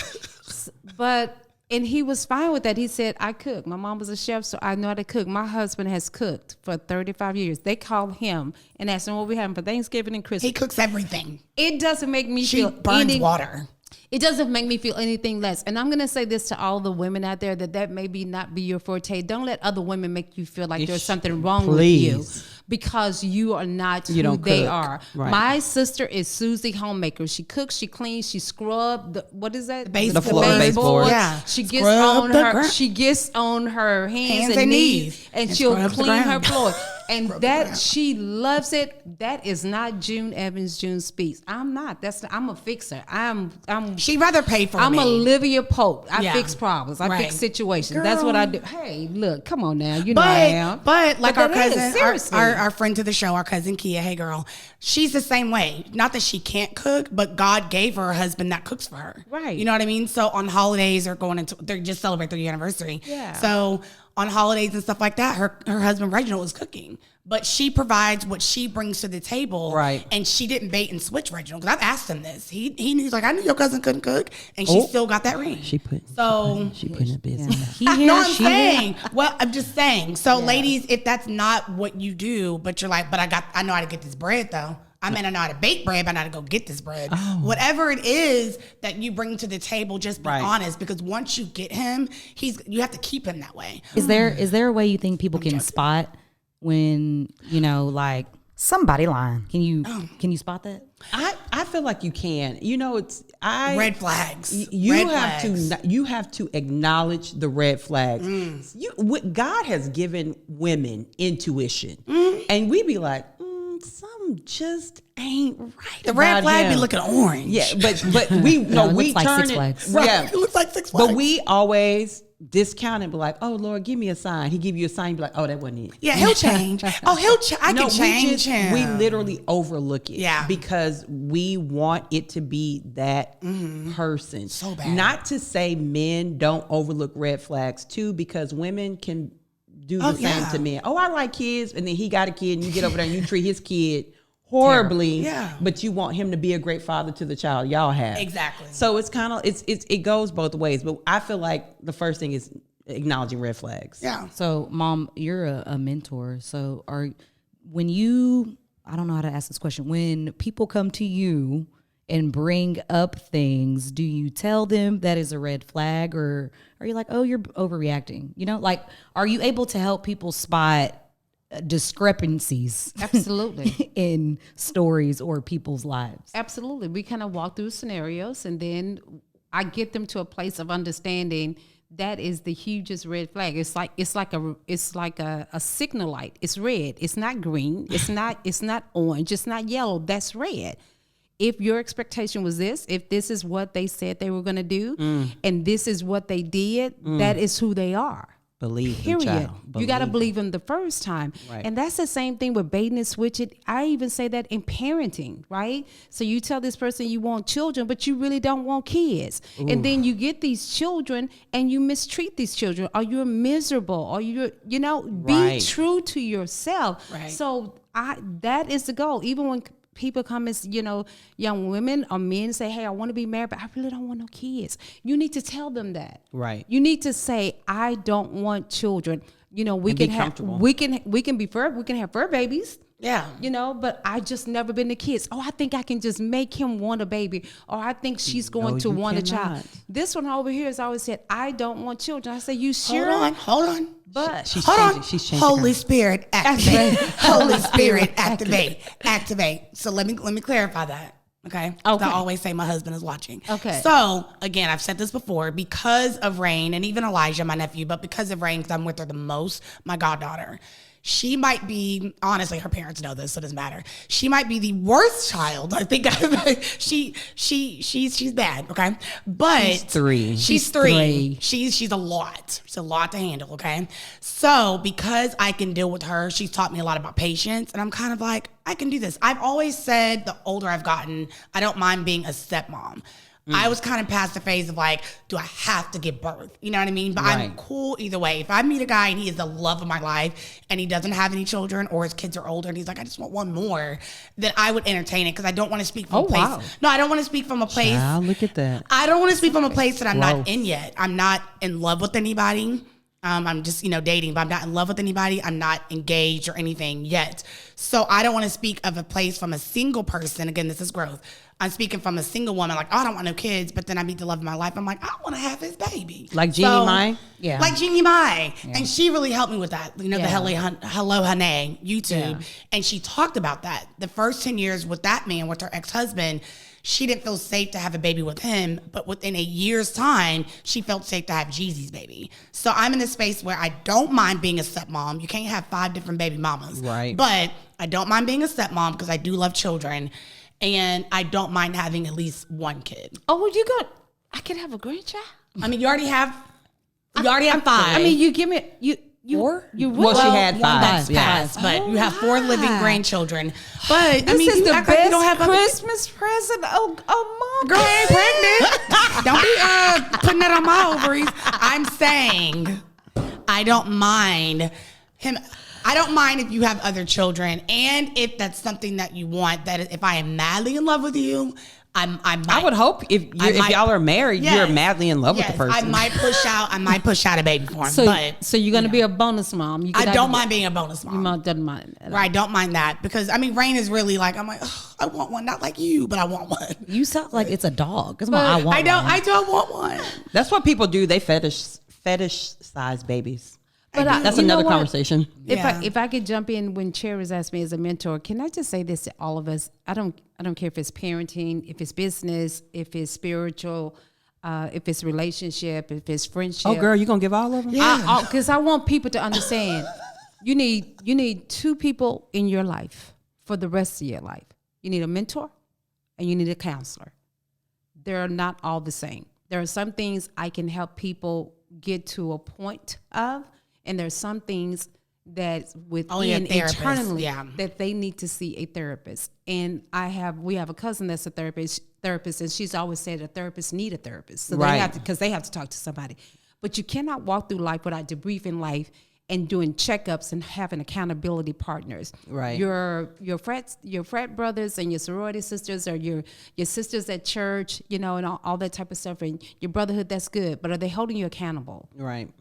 And he was fine with that. He said, I cook. My mom was a chef, so I know how to cook. My husband has cooked for 35 years. They call him and ask him what we having for Thanksgiving and Christmas. He cooks everything. It doesn't make me She feel burns water. It doesn't make me feel anything less. And I'm going to say this to all the women out there that maybe not be your forte. Don't let other women make you feel like there's something wrong with you because you are not who don't they cook. are. Right. My sister is Susie Homemaker. She cooks, she cleans, she scrubs. What is that? The floor. Baseboard. Yeah. She gets Scrub on the her. ground. She gets on her hands and and knees, knees. and And she'll scrubs the clean her ground. floor. And that she loves it. That is not June Evans. June Speaks. I'm not. I'm a fixer. I'm. She'd rather pay for I'm me. Olivia Pope. I Yeah. fix problems. I Right. fix situations. That's what I do. Hey, look, come on now. You know But, I am. but like But our that is, cousin, seriously. our friend to the show, our cousin Kia, hey girl, she's the same way. Not that she can't cook, but God gave her a husband that cooks for her. Right. You know what I mean? So on holidays or they just celebrate their anniversary. Yeah. So on holidays and stuff like that, her husband Reginald is cooking. But she provides what she brings to the table. Right. And she didn't bait and switch Reginald. Because I've asked him this. He's like, I knew your cousin couldn't cook. And she still got that ring. She put in a business. He No, here, I'm she saying. Well, I'm just saying. So, ladies, if that's not what you do, but you're like, but I know how to get this bread though. I mean, I know how to bake bread, but I know how to go get this bread. Whatever it is that you bring to the table, just be Right. honest. Because once you get him, you have to keep him that way. Is there a way you think people can spot when like somebody lying? Can you spot that? I feel like you can. Red flags. You Red have flags. you have to acknowledge the red flags. God has given women intuition, and we be like, something just ain't right. The red about flag him. be looking orange. Yeah, but we No, it we looks like turn Six it. Flags. Right. Yeah, It looks like Six Flags. but we always discount and be like, "Oh Lord, give me a sign." He give you a sign, be like, "Oh, that wasn't it." Yeah, he'll change. Oh, I can change him. We literally overlook it. Yeah. Because we want it to be that person. So bad. Not to say men don't overlook red flags too, because women can do the same to men. Oh, I like kids, and then he got a kid, and you get over there and you treat his kid horribly. Yeah. But you want him to be a great father to the child y'all have. Exactly. So it's kind of it goes both ways. But I feel like the first thing is acknowledging red flags. Yeah. So, Mom, you're a mentor. So, I don't know how to ask this question. When people come to you and bring up things, do you tell them that is a red flag, or are you like, oh, you're overreacting? You know, like, are you able to help people spot discrepancies Absolutely. in stories or people's lives? Absolutely. We kind of walk through scenarios, and then I get them to a place of understanding that is the hugest red flag. It's like a signal light. It's red. It's not green. It's not orange. It's not yellow. That's red. If your expectation was this, if this is what they said they were going to do, and this is what they did, that is who they are. Believe them, Period. child. You got to Believe believe them the first time. Right. And that's the same thing with baiting and switching. I even say that in parenting, right? So you tell this person you want children, but you really don't want kids. And then you get these children and you mistreat these children, or you're miserable, or be Right. true to yourself. Right. So that is the goal. Even when people come as, young women or men say, hey, I want to be married, but I really don't want no kids. You need to tell them that. Right. You need to say, I don't want children. We And can be have comfortable. we can have fur babies. Yeah. But I just never been to kids. Oh, I think I can just make him want a baby. Or I think she's going to you want a cannot. child. This one over here has always said, I don't want children. I say, you sure? Hold on. But She's Hold changing. on. She's changing. Holy Spirit, activate. Holy Spirit, activate. So let me clarify that. Okay. Okay. I always say my husband is watching. Okay. So again, I've said this before, because of Rain and even Elijah, my nephew, but because of Rain, because I'm with her the most, my goddaughter. She might be, honestly, her parents know this, so it doesn't matter. She might be the worst child. I think she's bad, okay? But She's three. She's three. She's a lot. She's a lot to handle, okay? So because I can deal with her, she's taught me a lot about patience, and I'm kind of like, I can do this. I've always said the older I've gotten, I don't mind being a stepmom. I was kind of past the phase of like, do I have to give birth? You know what I mean? But I'm Right. cool either way. If I meet a guy and he is the love of my life and he doesn't have any children, or his kids are older and he's like, I just want one more, then I would entertain it, because I don't want to speak from a place. wow. No, I don't want to speak from a place. Child, look at that. I don't want to speak from a place that I'm Growth. not in yet. I'm not in love with anybody. I'm just, dating, but I'm not in love with anybody. I'm not engaged or anything yet. So I don't want to speak of a place from a single person. Again, this is growth. I'm speaking from a single woman, like, oh, I don't want no kids, but then I meet the love of my life. I'm like, I want to have his baby. Like Jeannie Mai? Yeah. Like Jeannie Mai. And she really helped me with that. The Yeah. Hello Honey YouTube. Yeah. And she talked about that. The first 10 years with that man, with her ex-husband, she didn't feel safe to have a baby with him, but within a year's time, she felt safe to have Jeezy's baby. So I'm in a space where I don't mind being a stepmom. You can't have 5 different baby mamas. Right. But I don't mind being a stepmom because I do love children. And I don't mind having at least one kid. well, I could have a grandchild. I mean, you already have 5. I mean, you give me you Four? You Well, she had one 5. that's Yeah. passed, but you have 4 living grandchildren. But This I mean, is you the act best like you don't have other- Christmas present. Oh, Mom. Girl, I ain't pregnant. Don't be putting that on my ovaries. I'm saying I don't mind him. I don't mind if you have other children, and if that's something that you want. That if I am madly in love with you, I might. I would hope if y'all are married, you're Yes. madly in love with the person. I might push out a baby for him. So you're gonna be a bonus mom. You I could don't either- mind being a bonus Your mom. mom doesn't mind. Right, I don't mind that, because I mean, Rain is really like, I'm like, ugh, I want one, not like you, but I want one. You sound like it's a dog. Come on, I want I don't. one. I don't want one. That's what people do. They fetish size babies. But That's you know another what? conversation. Yeah. If I could jump in when Cherry's asked me as a mentor, can I just say this to all of us? I don't care if it's parenting, if it's business, if it's spiritual, if it's relationship, if it's friendship. Oh, girl, you gonna give all of them? Yeah. Because I want people to understand, you need 2 people in your life for the rest of your life. You need a mentor and you need a counselor. They're not all the same. There are some things I can help people get to a point of, and there's some things that Only a within therapist, internally yeah. that they need to see a therapist. And we have a cousin that's a therapist, and she's always said a therapist need a therapist. So Right. they have to, because they have to talk to somebody. But you cannot walk through life without debriefing life and doing checkups and having accountability partners. Right. Your frat brothers and your sorority sisters, or your sisters at church, and all that type of stuff, and your brotherhood, that's good. But are they holding you accountable? Right.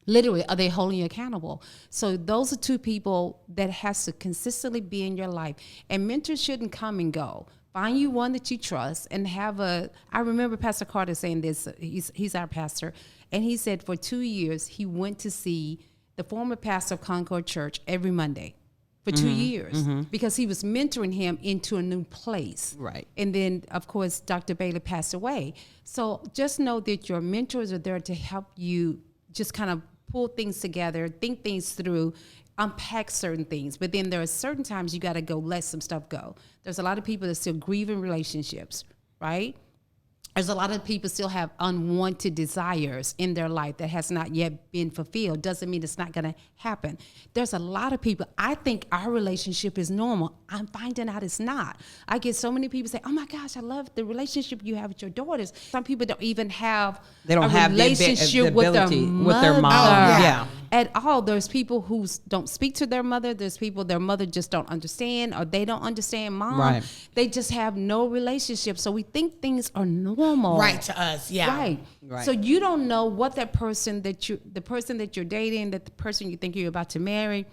Literally, are they holding you accountable? So those are two people that has to consistently be in your life. And mentors shouldn't come and go. Find you one that you trust and have I remember Pastor Carter saying this, he's our pastor, and he said for 2 years he went to see the former pastor of Concord Church every Monday for 2 years because he was mentoring him into a new place. Right. And then, of course, Dr. Bailey passed away. So just know that your mentors are there to help you just kind of pull things together, think things through, unpack certain things. But then there are certain times you got to go let some stuff go. There's a lot of people that still grieve in relationships, right? There's a lot of people still have unwanted desires in their life that has not yet been fulfilled. Doesn't mean it's not going to happen. There's a lot of people, I think our relationship is normal. I'm finding out it's not. I get so many people say, oh my gosh, I love the relationship you have with your daughters. Some people don't even have They don't a have the relationship with their ability mother. with their mom. Oh, yeah. At all. There's people who don't speak to their mother. There's people their mother just don't understand, or they don't understand mom. Right. They just have no relationship. So we think things are normal. Right to us, yeah. Right. So you don't know what the person that you're dating, that the person you think you're about to marry,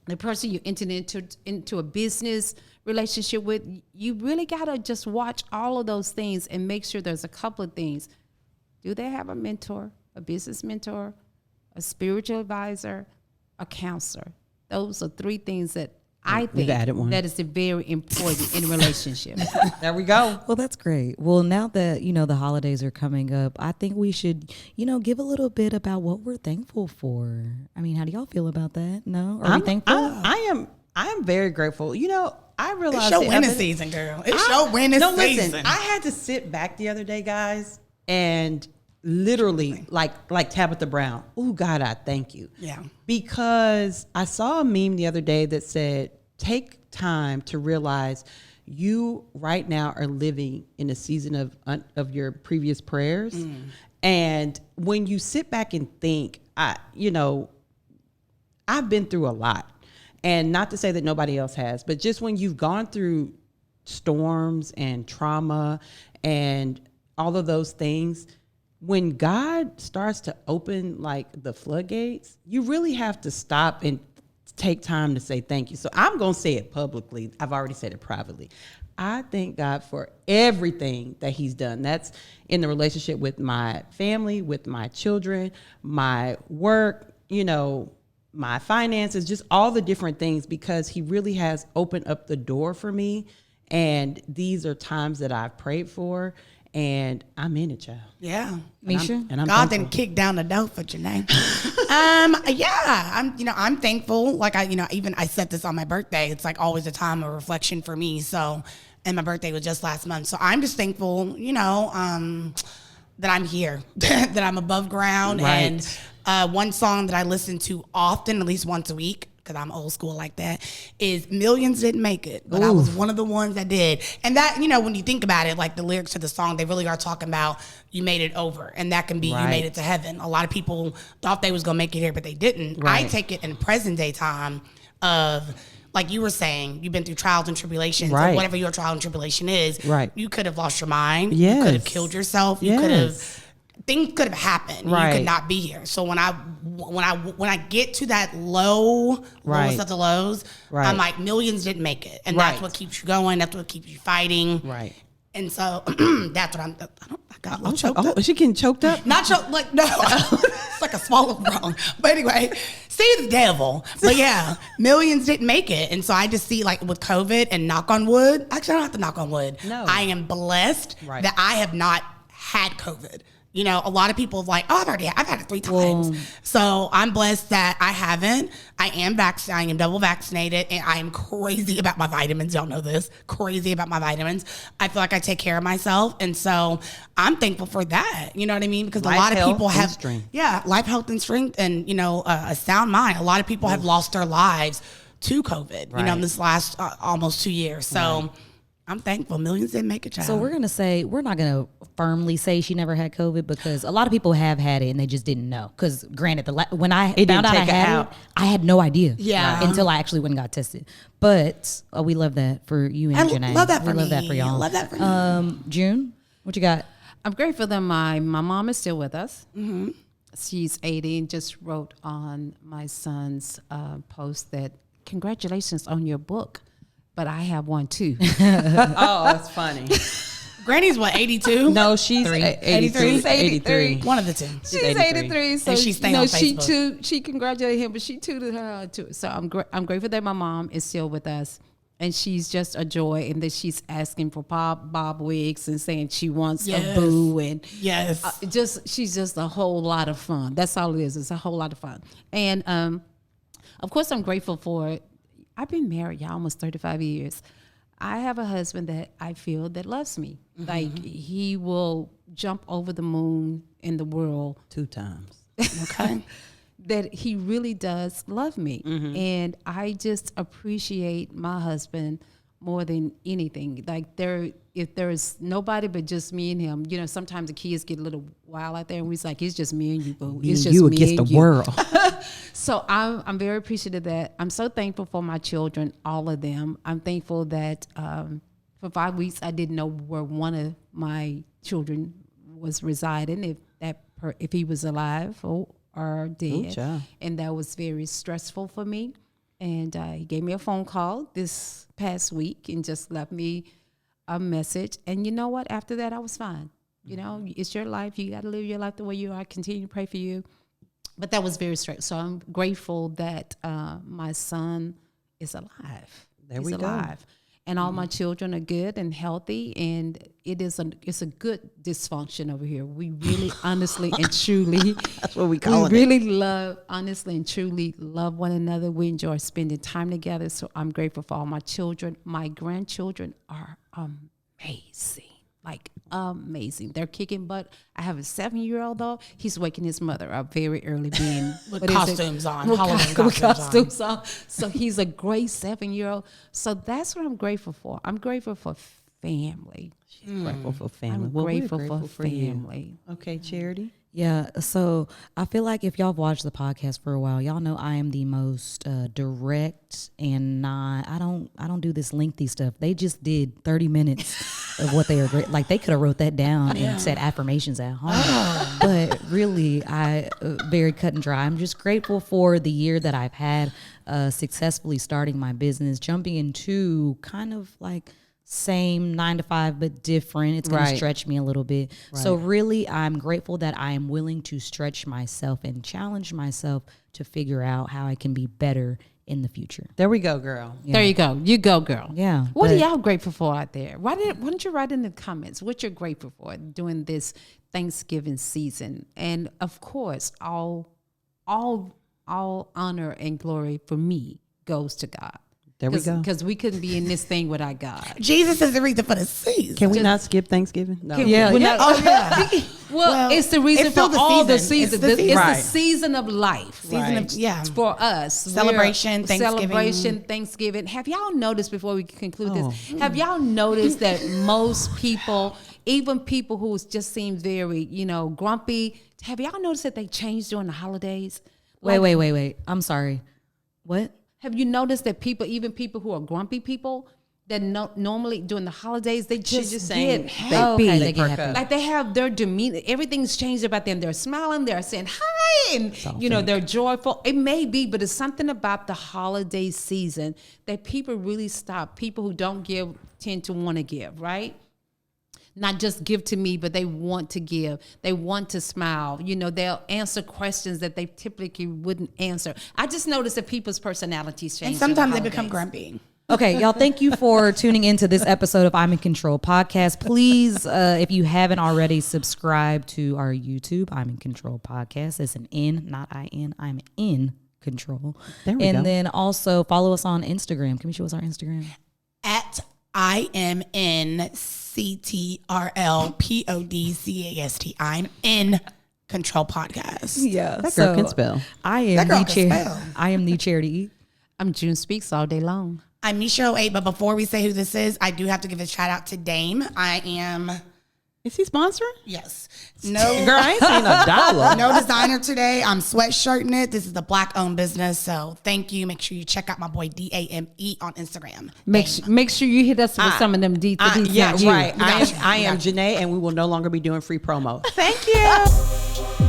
the person you entered into a business relationship with. You really gotta just watch all of those things and make sure there's a couple of things. Do they have a mentor, a business mentor, a spiritual advisor, a counselor? Those are three things that I think added one. that is very important in relationships. There we go. Well, that's great. Well, now that, the holidays are coming up, I think we should, give a little bit about what we're thankful for. I mean, how do y'all feel about that? No? Are we thankful? I am very grateful. I realized It's your that winning Evan- season, girl. It's your winning No, season. listen, I had to sit back the other day, guys, and literally like Tabitha Brown. Oh, God, I thank you. Yeah. Because I saw a meme the other day that said, take time to realize you right now are living in a season of your previous prayers. And when you sit back and think, I've been through a lot. And not to say that nobody else has, but just when you've gone through storms and trauma and all of those things, when God starts to open like the floodgates, you really have to stop and take time to say thank you. So I'm going to say it publicly. I've already said it privately. I thank God for everything that he's done. That's in the relationship with my family, with my children, my work, my finances, just all the different things, because he really has opened up the door for me. And these are times that I've prayed for, and I'm in it, child. Yeah. Misha? And I'm God thankful. didn't kick down the door for Janae. I'm thankful. Like I said this on my birthday. It's like always a time of reflection for me. So, and my birthday was just last month. So I'm just thankful, that I'm here, that I'm above ground. Right. And one song that I listen to often, at least once a week, because I'm old school like that, is Millions Didn't Make It, but I was one of the ones that did. And that, when you think about it, like the lyrics to the song, they really are talking about you made it over, and that can be you made it to heaven. A lot of people thought they was going to make it here, but they didn't. Right. I take it in present day time of, like you were saying, you've been through trials and tribulations, Right. and whatever your trial and tribulation is, Right. you could have lost your mind. Yes. You could have killed yourself. You could have, things could have happened. Right. You could not be here. So when I get to that lowest Right. of the lows, Right. I'm like, millions didn't make it, and Right. that's what keeps you going. That's what keeps you fighting. Right. And so that's what I got a little choked up. Oh, is she getting choked up? Not choked, like, no. It's like a swallow wrong. But anyway, see the devil. But yeah, millions didn't make it. And so I just see, like, with COVID, and knock on wood. Actually, I don't have to knock on wood. No. I am blessed Right. that I have not had COVID. You know, a lot of people like, oh, I've had it 3 times. So I'm blessed that I haven't. I am vaccinated. I am double vaccinated, and I am crazy about my vitamins. Y'all know this. Crazy about my vitamins. I feel like I take care of myself, and so I'm thankful for that. You know what I mean? Because Life, a lot of health, people and have, strength. life, health, and strength, and a sound mind. A lot of people have lost their lives to COVID. You know, in this last almost 2 years. So. I'm thankful. Millions didn't make a child. So we're not gonna firmly say she never had COVID, because a lot of people have had it and they just didn't know. Because granted, when I found out I had it, I had no idea. Yeah. Until I actually went and got tested. But we love that for you and Janae. love that for we love me. that for y'all. Love that for me. June, what you got? I'm grateful that my mom is still with us. Mm-hmm. She's 80 and just wrote on my son's post that congratulations on your book, but I have one too. Oh, that's funny. Granny's what, 82? No, she's 83. 83. One of the two. She's 83. 83, so And she's staying on she Facebook. too. She congratulated him, but she tooted her too. So I'm grateful that my mom is still with us, and she's just a joy. And that she's asking for bob wigs and saying she wants a boo, and Yes. she's just a whole lot of fun. That's all it is. It's a whole lot of fun. And of course, I'm grateful for. I've been married, y'all, almost 35 years. I have a husband that I feel that loves me. Mm-hmm. Like, he will jump over the moon in the world. 2 times. Okay. That he really does love me. Mm-hmm. And I just appreciate my husband more than anything. Like, if there's nobody but just me and him, sometimes the kids get a little wild out there, and we're like, it's just me and you, boo. It's just you me against and the you. world. So I'm very appreciative of that. I'm so thankful for my children, all of them. I'm thankful that for 5 weeks I didn't know where one of my children was residing, if he was alive or dead, child. and that was very stressful for me. And he gave me a phone call this past week and just left me a message. And you know what? After that, I was fine. It's your life. You got to live your life the way you are. Continue to pray for you. But that was very straight. So I'm grateful that my son is alive. There He's we go. alive. And all my children are good and healthy. And it's a good dysfunction over here. We really honestly and truly, That's what we call it. really honestly and truly love one another. We enjoy spending time together. So I'm grateful for all my children. My grandchildren are amazing. Like, amazing. They're kicking butt. I have a 7-year-old, though. He's waking his mother up very early, being With what is it? costumes on, With Halloween costumes on. So he's a great 7-year-old. So that's what I'm grateful for. I'm grateful for family. Grateful for family. I'm Well, we're grateful for you. family. Okay, Charity. Yeah, so I feel like if y'all have watched the podcast for a while, y'all know I am the most direct and I don't do this lengthy stuff. They just did 30 minutes of what they are great. Like, they could have wrote that down and said affirmations at home. But really, I very cut and dry. I'm just grateful for the year that I've had, successfully starting my business, jumping into kind of like same 9 to 5 but different. It's going to stretch me a little bit. So really, I'm grateful that I am willing to stretch myself and challenge myself to figure out how I can be better in the future. There we go, girl. There you go. You go, girl. Yeah, What are but- y'all grateful for out there? Why don't you write in the comments what you're grateful for during this Thanksgiving season? And of course, all honor and glory for me goes to God. There we go. Because we couldn't be in this thing without God. Jesus is the reason for the season. Can we not skip Thanksgiving? No. Yeah, We're yeah. not- Oh, yeah. Well, it's the reason it's for still the all the season. seasons. It's the It's season. the season of life. Season of, yeah. For us. Celebration, Thanksgiving. Celebration, Thanksgiving. Have y'all noticed, before we conclude this, have y'all noticed that most people, even people who just seem very, grumpy, have y'all noticed that they change during the holidays? Wait. I'm sorry. What? Have you noticed that even people who are grumpy people, that normally during the holidays, they just saying get they- happy. okay, they get perk happy. up. Like, they have their demeanor, everything's changed about them. They're smiling, they're saying hi, and they're joyful. It may be, but it's something about the holiday season that people really stop. People who don't give tend to want to give, right? Not just give to me, but they want to give. They want to smile. They'll answer questions that they typically wouldn't answer. I just noticed that people's personalities change. And during the sometimes they become holidays. grumpy. Okay, y'all, thank you for tuning into this episode of I'm in Control podcast. Please, if you haven't already, subscribe to our YouTube, I'm in Control podcast. It's an N, not I-N. I'm in control. There we go. And then also follow us on Instagram. Can we show us our Instagram? At IMNCTRLPODCAST. I'm in Control podcast. Yeah. That girl can spell. I am That girl the can chair. spell. I am the Charity E. I'm June Speaks all day long. I'm Misha 08, but before we say who this is, I do have to give a shout out to Dame. I am, Is he sponsoring? yes. No, Girl, I ain't seen a dollar. no designer today. I'm sweatshirting it. This is a black owned business. So thank you. Make sure you check out my boy DAME on Instagram. Make sure you hit us with some of them D3D. Yeah, right. We got you. I am We got you. Janae, and we will no longer be doing free promo. Thank you.